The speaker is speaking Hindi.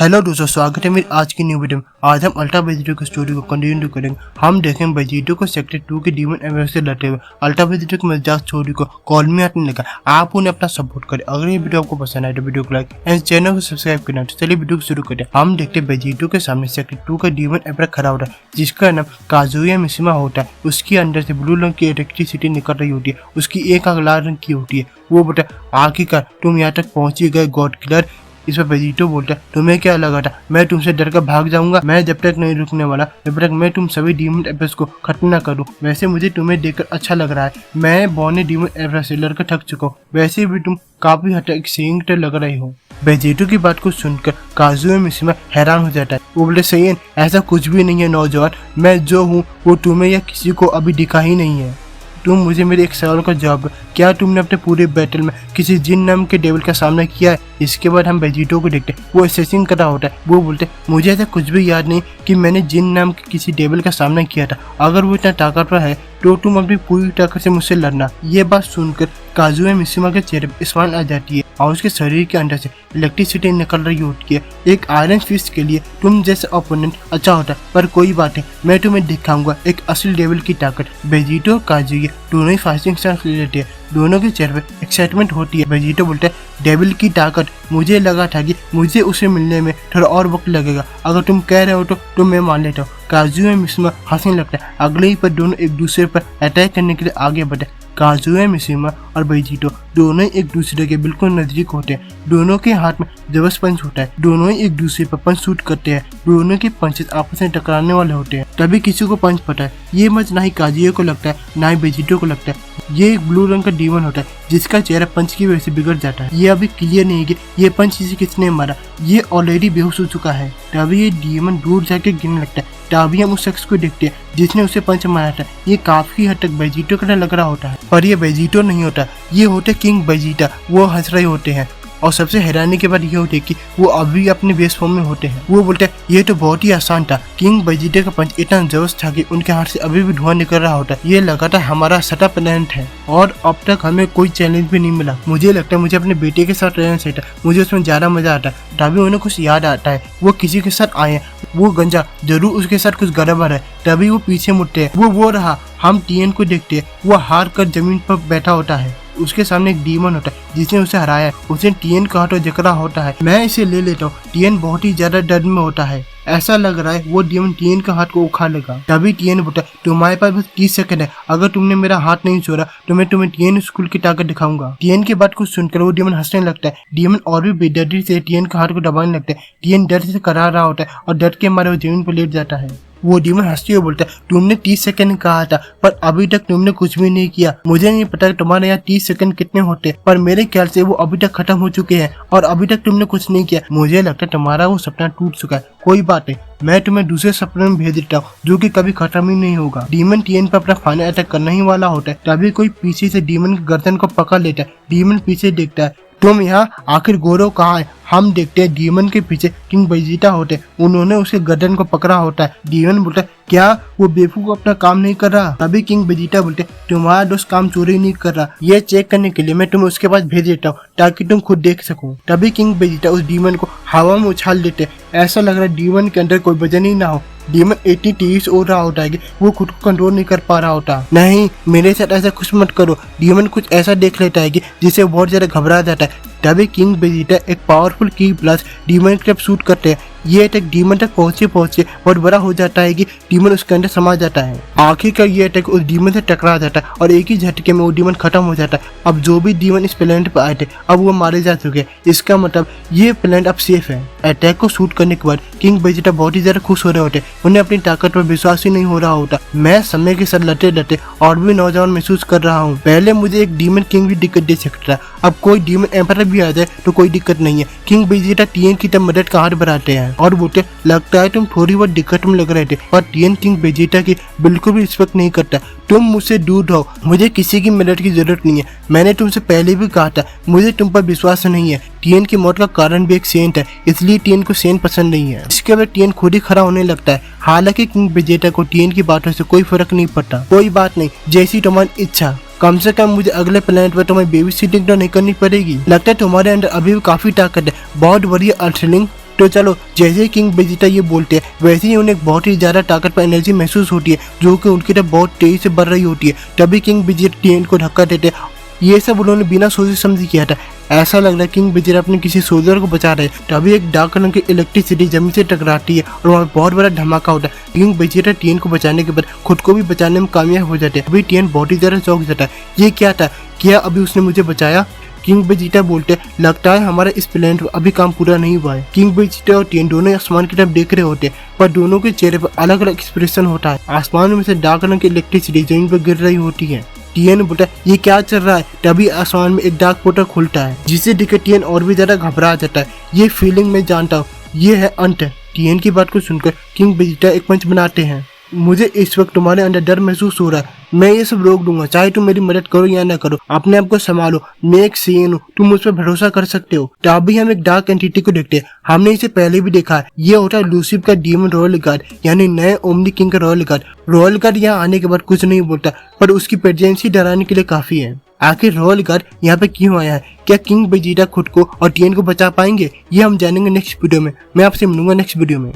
हेलो दोस्तों, स्वागत है मेरी आज की न्यू वीडियो में। आज हम अल्ट्रा वेजिटो की स्टोरी को कंटिन्यू करेंगे। हम देखेंगे वेजिटो को सेक्टर 2 के डीमन एम्बेसडर से लड़ते हुए अल्ट्रा वेजिटो की मजाक स्टोरी को कॉल में आने लगा। आप उन्हें अपना सपोर्ट करें। अगर ये वीडियो आपको पसंद आए तो वीडियो को लाइक एंड चैनल को सब्सक्राइब करना। तो चलिए वीडियो को शुरू करें। हम देखते हैं वेजिटो के सामने सेक्टर 2 का डीमन एम्बेसडर खड़ा होता है, जिसका नाम काजुया मिशिमा होता है। उसके अंदर से ब्लू रंग की इलेक्ट्रिसिटी निकल रही होती है। उसकी एक आंख लाल रंग की होती है। वो बोलता है, आखिरकार तुम यहाँ तक पहुंची गए गॉड किलर। इस पर वेजिटो बोलता है, तुम्हें क्या लगा था मैं तुमसे डर कर भाग जाऊंगा? मैं जब तक नहीं रुकने वाला जब तक मैं तुम सभी डीमन एम्बेसडर को खत्म न करूं। वैसे मुझे तुम्हें देखकर अच्छा लग रहा है। मैं बॉर्न डीमन एम्बेसडर से लड़कर थक चुका हूँ। वैसे भी तुम काफी हद तक सेंट लग रही हो। वेजिटो की बात को सुनकर काजुया मिशिमा हैरान हो जाता है। वो बोले, सही ऐसा कुछ भी नहीं है नौजवान। मैं जो हूँ वो तुम्हें या किसी को अभी दिखा ही नहीं है। तुम मुझे मेरे एक सवाल का जवाब दो। क्या तुमने अपने पूरे बैटल में किसी जिन नाम के डेविल का सामना किया है? इसके बाद हम वेजिटो को देखते हैं। वो असेसिंग कर रहा होता है। वो बोलते, मुझे ऐसा कुछ भी याद नहीं कि मैंने जिन नाम के किसी डेविल का सामना किया था। अगर वो इतना ताकतवर है तो तुम अपनी पूरी ताकत से मुझसे लड़ना। ये बात सुनकर काजुया मिशिमा के चेहरे पर स्माइल आ जाती है और उसके शरीर के अंदर से इलेक्ट्रिसिटी निकल रही होती है। एक आयरन फिस्ट के लिए तुम जैसा ओपोनेंट अच्छा होता है, पर कोई बात नहीं, मैं तुम्हें दिखाऊंगा एक असली डेविल की ताकत। वेजिटो और काजुया दोनों ही फाइटिंग स्टाइल ले लेते हैं। दोनों के चेहरे पे एक्साइटमेंट होती है। वेजिटो बोलता है, डेविल की ताकत, मुझे लगा था कि मुझे उसे मिलने में थोड़ा और वक्त लगेगा। अगर तुम कह रहे हो तो मैं मान लेता हूँ। काजुया मिशिमा हंसने लगता है। अगले ही पर दोनों एक दूसरे पर अटैक करने के लिए आगे बढ़े। काजुया मिशिमा और वेजिटो दोनों एक दूसरे के बिल्कुल नजदीक होते हैं। दोनों के हाथ में जबरदस्त पंच होता है। दोनों ही एक दूसरे पर पंच शूट करते हैं। दोनों के पंचेस आपस में टकराने वाले होते हैं। तभी किसी को पंच पता है। ये मत ना ही काजुया को लगता है ना ही वेजिटो को लगता है। ये एक ब्लू रंग का डीमन होता है जिसका चेहरा पंच की वजह से बिगड़ जाता है। ये अभी क्लियर नहीं है कि ये पंच इसे किसने मारा। ये ऑलरेडी बेहोश हो चुका है। तभी ये डीमन दूर जाके गिरने लगता है। तभी हम उस शख्स को देखते हैं जिसने उसे पंच मारा था। ये काफी हद तक वेजिटो का लग रहा होता है, पर ये वेजिटो नहीं होता। ये होते किंग वेजिटा। वो हंस रहे होते हैं और सबसे हैरानी की बात ये होती है कि वो अभी अपने बेस फॉर्म में होते हैं। वो बोलते हैं, ये तो बहुत ही आसान था। किंग वेजिटा का पंच इतना जबरदस्त था कि उनके हाथ से अभी भी धुआं निकल रहा होता है। ये लगातार हमारा सटा प्लेनेट है और अब तक हमें कोई चैलेंज भी नहीं मिला। मुझे लगता है मुझे अपने बेटे के साथ रहना चाहिए था। मुझे उसमें ज्यादा मजा आता है। तभी उन्हें कुछ याद आता है। वो किसी के साथ आए हैं। वो गंजा जरूर उसके साथ कुछ गड़बड़ है। तभी वो पीछे मुड़ते हैं। वो रहा। हम टीएन को देखते हैं। वो हार कर जमीन पर बैठा होता है। उसके सामने एक डीमन होता है जिसने उसे हराया है। उसे टीएन का हाथ जकड़ा होता है। मैं इसे ले लेता हूँ। टीएन बहुत ही ज्यादा डर में होता है। ऐसा लग रहा है वो डीमन टीएन का हाथ को उखाड़ लेगा। तभी टीएन बोलता है, तुम्हारे पास बस 30 सेकंड है। अगर तुमने मेरा हाथ नहीं छोड़ा तो मैं तुम्हें टीएन स्कूल की ताकत दिखाऊंगा। टीएन की बात को सुनकर वो डीमन हंसने लगता है। डीमन और भी बेदर्दी से टीएन का हाथ को दबाने लगता है। टीएन डर से करा रहा होता है और डर के मारे वो जमीन पर लेट जाता है। वो डीमन हंसते हुए बोलता है, तुमने 30 सेकंड कहा था पर अभी तक तुमने कुछ भी नहीं किया। मुझे नहीं पता कि तुम्हारे यहाँ 30 सेकंड कितने होते, पर मेरे ख्याल से वो अभी तक खत्म हो चुके हैं और अभी तक तुमने कुछ नहीं किया। मुझे लगता है तुम्हारा वो सपना टूट चुका है। कोई बात नहीं, मैं तुम्हें दूसरे सपने में भेज देता हूँ जो कि कभी खत्म ही नहीं होगा। डीमन टीएन पर अपना फाइनल अटैक करना ही वाला होता है। तभी कोई पीछे से डीमन की गर्दन को पकड़ लेता है। डीमन पीछे देखता है, तुम यहाँ आखिर गोरो कहाँ है? हम देखते हैं डीमन के पीछे किंग वेजिटा होते हैं। उन्होंने उसके गर्दन को पकड़ा होता है। डीमन बोलता है, क्या वो बेवकूफ अपना काम नहीं कर रहा? तभी किंग वेजिटा बोलते, तुम्हारा दोस्त काम चोरी नहीं कर रहा। ये चेक करने के लिए मैं तुम्हें उसके पास भेज देता हूँ ताकि तुम खुद देख सको। तभी किंग वेजिटा उस डीमन को हवा में उछाल देते। ऐसा लग रहा है डीमन के अंदर कोई वजन ही ना हो। डीमन 80 टीवीज हो रहा होता है कि वो खुद को कंट्रोल नहीं कर पा रहा होता। नहीं, मेरे साथ ऐसा कुछ मत करो। डीमन कुछ ऐसा देख लेता है कि जिससे बहुत ज्यादा घबरा जाता है। तभी किंग वेजिटा एक पावरफुल की प्लस डीमन की तरफ शूट करते हैं। ये अटैक डीमन तक पहुंचे बहुत बड़ा हो जाता है कि डीमन उसके अंदर समा जाता है। आखिरकार ये अटैक उस डीमन से टकरा जाता है और एक ही झटके में वो डीमन खत्म हो जाता है। अब जो भी डीमन इस प्लेनेट पर आए थे अब वो मारे जा चुके हैं। इसका मतलब ये प्लेनेट अब सेफ है। अटैक को शूट करने के बाद किंग वेजिटा बहुत ही ज्यादा खुश हो रहे होते। उन्हें अपनी ताकत पर विश्वास ही नहीं हो रहा होता। मैं समय के साथ लड़ते लड़ते और भी नौजवान महसूस कर रहा हूँ। पहले मुझे एक डीमन किंग भी दिक्कत दे सकता है, अब कोई डीमन एम्परर भी आ जाए तो कोई दिक्कत नहीं है। किंग वेजिटा टीएन की तरफ मदद का हाथ बढ़ाते हैं और बोलते, लगता है तुम थोड़ी बहुत दिक्कत में लग रहे थे, पर टीएन किंग वेजिटा की बिल्कुल भी रिस्पेक्ट नहीं करता। तुम मुझसे दूर रहो। मुझे किसी की मदद की जरूरत नहीं है। मैंने तुमसे पहले भी कहा था मुझे तुम पर विश्वास नहीं है। टीएन की मौत का कारण भी एक सेंट है, इसलिए टीएन को सेंट पसंद नहीं है। इसके बाद टीएन खुद ही खड़ा होने लगता है। हालांकि किंग वेजिटा को टीएन की बातों से कोई फर्क नहीं पड़ता। कोई बात नहीं, जैसी तुम्हारी इच्छा। कम से कम मुझे अगले प्लेनेट पर तुम्हें बेबी सिटिंग तो नहीं करनी पड़ेगी। लगता है तुम्हारे अंदर अभी भी काफी ताकत है। बहुत बढ़िया अर्थलिंग। तो चलो, जैसे ही किंग वेजिटा ये बोलते हैं वैसे ही उन्हें बहुत ही ज्यादा ताकत पर एनर्जी महसूस होती है जो कि उनकी तरफ बहुत तेजी से बढ़ रही होती है। तभी किंग वेजिटा टीएन को धक्का देते हैं। ये सब उन्होंने बिना सोचे समझे किया था। ऐसा लग रहा है किंग वेजिटा अपने किसी सोल्जर को बचा रहे हैं। तभी एक डार्क रंग की इलेक्ट्रिसिटी जमीन से टकराती है और वहाँ बहुत बड़ा धमाका होता है। किंग वेजिटा टीएन को बचाने के बाद खुद को भी बचाने में कामयाब हो जाते हैं। अभी टीएन बहुत ही ज्यादा चौंक जाता है। ये क्या था? क्या अभी उसने मुझे बचाया? किंग वेजिटा बोलते लगता है हमारा इस प्लेनेट पर अभी काम पूरा नहीं हुआ है। किंग वेजिटा और टीएन दोनों आसमान की तरफ देख रहे होते हैं पर दोनों के चेहरे पर अलग अलग एक्सप्रेशन होता है। आसमान में से डार्क रंग की इलेक्ट्रिसिटी जमीन पर गिर रही होती है। टीएन बोलता है ये क्या चल रहा है? तभी आसमान में एक डार्क पोर्टल खुलता है जिसे देख टीएन और भी ज्यादा घबरा जाता है। ये फीलिंग मैं जानता हूँ, ये है अंत। टीएन की बात को सुनकर किंग वेजिटा एक मंच बनाते हैं। मुझे इस वक्त तुम्हारे अंदर डर महसूस हो रहा है। मैं ये सब रोक दूंगा, चाहे तुम मेरी मदद करो या ना करो। अपने आप को संभालो, मैं एक सीएन हूँ, तुम मुझ पर भरोसा कर सकते हो। तो अभी हम एक डार्क एंटिटी को देखते हैं। हमने इसे पहले भी देखा है। ये होता है लूसीफ का डीमन रॉयल गार्ड, यानी नए ओमनी किंग का रॉयल गार्ड। रॉयल गार्ड यहाँ आने के बाद कुछ नहीं बोलता पर उसकी प्रेजेंस ही डराने के लिए काफी है। आखिर रॉयल गार्ड यहाँ पे क्यों आया है? क्या किंग वेजिटा खुद को और टीएन को बचा पाएंगे? ये हम जानेंगे नेक्स्ट वीडियो में। मैं आपसे मिलूंगा नेक्स्ट वीडियो में।